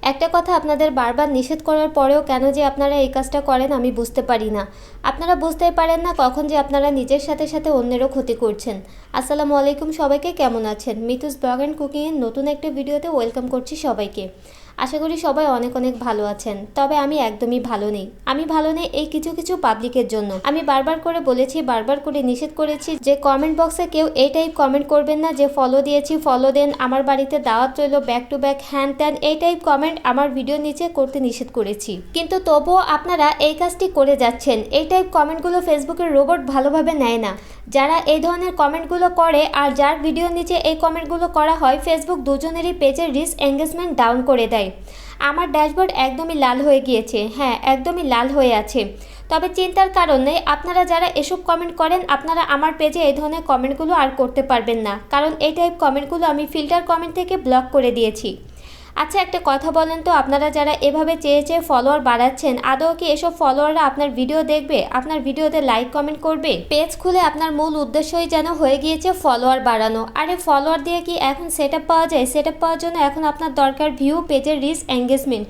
একটা কথা আপনাদের বারবার নিষেধ করার পরেও কেন যে আপনারা এই কাজটা করেন আমি বুঝতে পারি না। আপনারা বুঝতেই পারেন না কখন যে আপনারা নিজের সাথে সাথে অন্যেরও ক্ষতি করছেন। আসসালামু আলাইকুম, সবাইকে কেমন আছেন? মিতুস ব্লগ অ্যান্ড কুকিংয়ের নতুন একটা ভিডিওতে ওয়েলকাম করছি সবাইকে। আশা করি সবাই অনেক অনেক ভালো আছেন। তবে আমি একদমই ভালো নেই। আমি ভালো নেই এই কিছু কিছু পাবলিকের জন্য। আমি বারবার করে বলেছি, বারবার করে নিষেধ করেছি যে কমেন্ট বক্সে কেউ এই টাইপ কমেন্ট করবেন না যে ফলো দিয়েছি, ফলো দেন, আমার বাড়িতে দাওয়াত রইল, ব্যাক টু ব্যাক, হ্যান ত্যান, এই টাইপ কমেন্ট আমার ভিডিও নিচে করতে নিষেধ করেছি। কিন্তু তবুও আপনারা এই কাজটি করে যাচ্ছেন। এই টাইপ কমেন্টগুলো ফেসবুকের রোবট ভালোভাবে নেয় না। যারা এই ধরনের কমেন্টগুলো করে আর যার ভিডিওর নিচে এই কমেন্টগুলো করা হয়, ফেসবুক দুজনেরই পেজের রিচ এঙ্গেজমেন্ট ডাউন করে দেয়। আমার ড্যাশবোর্ড একদমই লাল হয়ে গিয়েছে, হ্যাঁ একদমই লাল হয়ে আছে। তবে চিন্তার কারণে আপনারা যারা এসব কমেন্ট করেন, আপনারা আমার পেজে এই ধরনের কমেন্টগুলো আর করতে পারবেন না, কারণ এই টাইপ কমেন্টগুলো আমি ফিল্টার কমেন্ট থেকে ব্লক করে দিয়েছি। আচ্ছা, একটা কথা বলেন তো, আপনারা যারা এভাবে চেয়ে চেয়ে ফলোয়ার বাড়াচ্ছেন, আদৌ কি এসব ফলোয়াররা আপনার ভিডিও দেখবে, আপনার ভিডিওতে লাইক কমেন্ট করবে? পেজ খুলে আপনার মূল উদ্দেশ্যই যেন হয়ে গিয়েছে ফলোয়ার বাড়ানো। আরে ফলোয়ার দিয়ে কি এখন সেট আপ পাওয়া যায়? সেট আপ পাওয়ার জন্য এখন আপনার দরকার ভিউ, পেজের রিচ এঙ্গেজমেন্ট।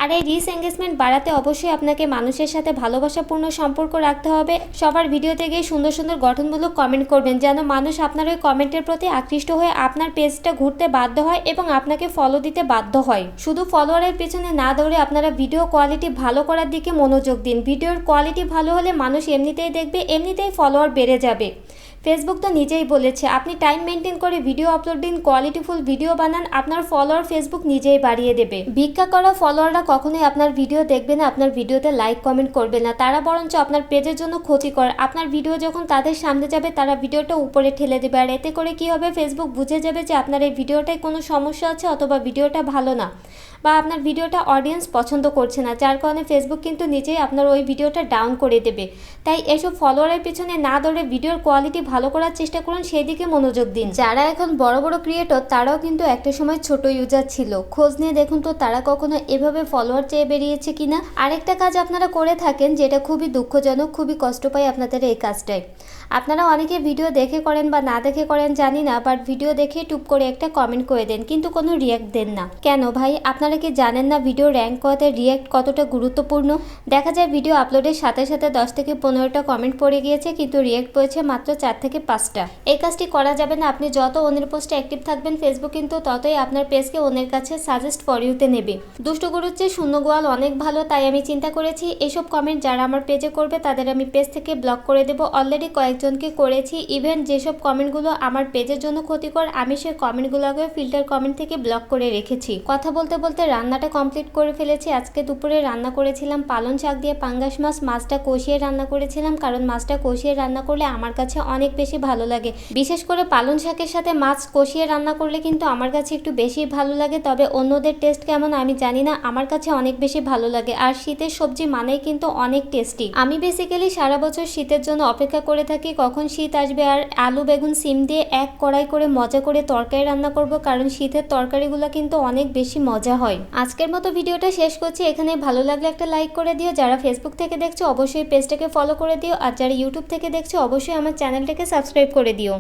আর এই রিচ এঙ্গেজমেন্ট বাড়াতে অবশ্যই আপনাকে মানুষের সাথে ভালোবাসাপূর্ণ সম্পর্ক রাখতে হবে। সবার ভিডিওতে গিয়ে সুন্দর সুন্দর গঠনমূলক কমেন্ট করবেন, যেন মানুষ আপনার ওই কমেন্টের প্রতি আকৃষ্ট হয়ে আপনার পেজটা ঘুরতে বাধ্য হয় এবং আপনাকে ফলো দিতে বাধ্য হয়। শুধু ফলোয়ারের পেছনে না দৌড়ে আপনারা ভিডিও কোয়ালিটি ভালো করার দিকে মনোযোগ দিন। ভিডিওর কোয়ালিটি ভালো হলে মানুষ এমনিতেই দেখবে, এমনিতেই ফলোয়ার বেড়ে যাবে। ফেসবুক তো নিজেই বলেছে, আপনি টাইম মেনটেন করে ভিডিও আপলোড দিন, কোয়ালিটিফুল ভিডিও বানান, আপনার ফলোয়ার ফেসবুক নিজেই বাড়িয়ে দেবে। ভিক্ষা করা ফলোয়াররা কখনোই আপনার ভিডিও দেখবে না, আপনার ভিডিওতে লাইক কমেন্ট করবে না। তারা বরঞ্চ আপনার পেজের জন্য ক্ষতিকর। আপনার ভিডিও যখন তাদের সামনে যাবে, তারা ভিডিওটা উপরে ঠেলে দেবে। আর এতে করে কি হবে, ফেসবুক বুঝে যাবে যে আপনার এই ভিডিওটায় কোনো সমস্যা আছে, অথবা ভিডিওটা ভালো না, বা আপনার ভিডিওটা অডিয়েন্স পছন্দ করছে না, যার কারণে ফেসবুক কিন্তু নিজেই আপনার ওই ভিডিওটা ডাউন করে দেবে। তাই এসব ফলোয়ারের পিছনে না দৌড়ে ভিডিওর কোয়ালিটি ভালো করার চেষ্টা করুন, সেই দিকে মনোযোগ দিন। যারা এখন বড় বড় ক্রিয়েটর, তারাও কিন্তু একটা সময় ছোট ইউজার ছিল। খোঁজ নিয়ে দেখুন তো তারা কখনো এভাবে ফলোয়ার চেয়ে বেরিয়েছে কিনা। আরেকটা কাজ আপনারা করে থাকেন, যেটা খুবই দুঃখজনক, খুবই কষ্ট পাই আপনাদের এই কাজটায়। আপনারা অনেকে ভিডিও দেখে করেন বা না দেখে করেন জানি না, বাট ভিডিও দেখে টুপ করে একটা কমেন্ট করে দেন, কিন্তু কোনো রিয়াক্ট দেন না। কেন ভাই, আপনারা কি জানেন না ভিডিও র্যাঙ্ক করাতে রিয়াক্ট কতটা গুরুত্বপূর্ণ? দেখা যায় ভিডিও আপলোডের সাথে সাথে 10 থেকে 15টা কমেন্ট পড়ে গিয়েছে, কিন্তু রিয়াক্ট পড়েছে মাত্র 4 থেকে 5টা। এই কাজটি করা যাবে না। আপনি যত অন্যের পোস্টে অ্যাক্টিভ থাকবেন, ফেসবুক কিন্তু ততই আপনার পেজকে অন্যের কাছে সাজেস্ট ফর ইউতে নেবে। দুষ্ট গরুর চেয়ে শূন্য গোয়াল অনেক ভালো। তাই আমি চিন্তা করেছি এইসব কমেন্ট যারা আমার পেজে করবে তাদের আমি পেজ থেকে ব্লক করে দেবো। অলরেডি কয়েকজনকে করেছি। ইভেন যেসব কমেন্টগুলো আমার পেজের জন্য ক্ষতিকর, আমি সেই কমেন্টগুলোকে ফিল্টার কমেন্ট থেকে ব্লক করে রেখেছি। কথা বলতে বলতে রান্নাটা কমপ্লিট করে ফেলেছি। আজকে দুপুরে রান্না করেছিলাম পালং শাক দিয়ে পাঙ্গাস মাছ। মাছটা কষিয়ে রান্না করেছিলাম, কারণ মাছটা কষিয়ে রান্না করলে আমার কাছে অনেক বেশি ভালো লাগে। বিশেষ করে পালং শাকের সাথে মাছ কষিয়ে রান্না করলে কিন্তু আমার কাছে একটু বেশি ভালো লাগে। তবে অন্যদের টেস্ট কেমন আমি জানি না, আমার কাছে অনেক বেশি ভালো লাগে। আর শীতের সবজি মানেই কিন্তু অনেক টেস্টি। আমি বেসিক্যালি সারা বছর শীতের জন্য অপেক্ষা করে থাকি কখন শীত আসবে আর আলু বেগুন সিম দিয়ে এক কড়াই করে মজা করে তরকারি রান্না করব, কারণ শীতের তরকারিগুলো কিন্তু অনেক বেশি মজা হয়। আজকের মতো ভিডিওটা শেষ করছি এখানে। ভালো লাগলে একটা লাইক করে দিও। যারা ফেসবুক থেকে দেখছো অবশ্যই পেজটাকে ফলো করে দিও, আর যারা ইউটিউব থেকে দেখছো অবশ্যই আমার চ্যানেলটাকে সাবস্ক্রাইব করে দিও।